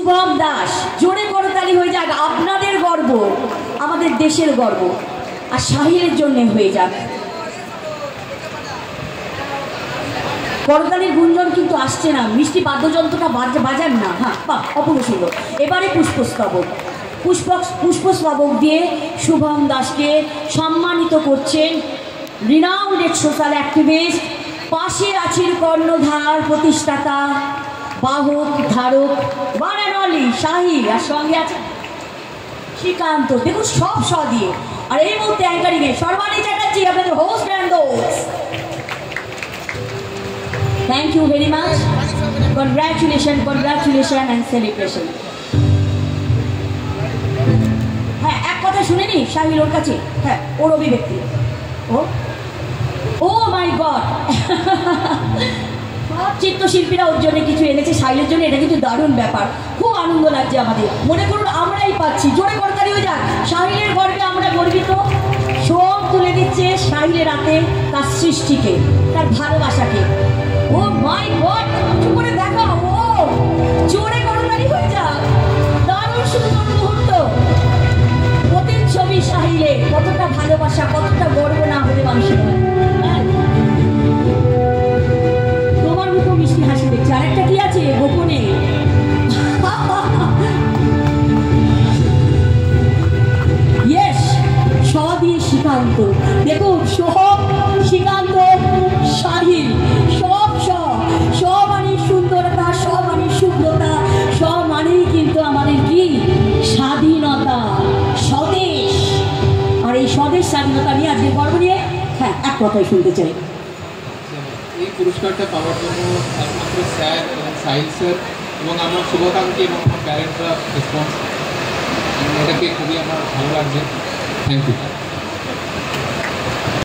শুভম দাস, জোরে করতালি হয়ে যাক, আপনাদের গর্ব, আমাদের দেশের গর্ব, আর শাহিরের জন্য হয়ে যাক। করতালির গুঞ্জন কিন্তু আসছে না, মিষ্টি বাদ্যযন্ত্রটা বাজান না। হ্যাঁ, বাহ, অপূর্ব সুন্দর। এবারে পুষ্পস্তবক, পুষ্পস্তবক দিয়ে শুভম দাসকে সম্মানিত করছেন রিনাউন্ডেড সোশ্যাল অ্যাক্টিভিস্ট, পাশে আছেন কর্ণধার, প্রতিষ্ঠাতা, বাহক, ধারক, ওয়ান অ্যান্ড অনলি শাহির, আর সঙ্গে আছে শ্রীকান্ত। দেখুন সব দিয়ে। আর এই মুহূর্তে অ্যাঙ্কারিংয়ে সর্বাণী চ্যাটার্জি, আপনাদের host and host. Thank you very much. Congratulation and celebration. হ্যাঁ, এক কথা শুনেনি শাহির ওর কাছে, হ্যাঁ, ওর অভিব্যক্তি। ও মাই গড, সব চিত্রশিল্পীরা ওর জন্য কিছু এনেছে, শাহিরের জন্য। এটা কিন্তু দারুণ ব্যাপার, খুব আনন্দ লাগছে আমাদের। মনে করুন আমরাই পাচ্ছি, জোরে করতালি হয়ে যাক, শাহিরের গর্বে আমরা গর্বিত। সব তুলে দিচ্ছে শাহিরের হাতে তার সৃষ্টিকে, তার ভালোবাসাকে। ও মাই গড, একটু করে দেখাও, ও জোরে করতালি হয়ে যাক, দারুণ সুন্দর মুহূর্ত। প্রতিটি ছবি শাহিরে, কতটা ভালোবাসা, কতটা গর্ব না হলে মানুষের হয়। তোমার মুখে মিষ্টি হাসি দেখছি, আরেকটা কি আছে গোপনে? ইয়েস, স দিয়ে শ্রীকান্ত। দেখুন, সব শ্রীকান্ত, শাহির, সব স মানে সুন্দরতা, স মানে শুভ্রতা, স মানেই কিন্তু আমাদের কি স্বাধীনতা, স্বদেশ। আর এই স্বদেশ স্বাধীনতা নিয়ে আজকে গর্ব নিয়ে, হ্যাঁ, এক কথাই শুনতে চাই। এই পুরস্কারটা পাওয়ার জন্য একমাত্র স্যার এবং সাহিল স্যার এবং আমার শুভকাঙ্ক্ষী এবং আমার প্যারেন্টসরা রেসপন্স, এটাকে খুবই আমার ভালো লাগছে। Thank you.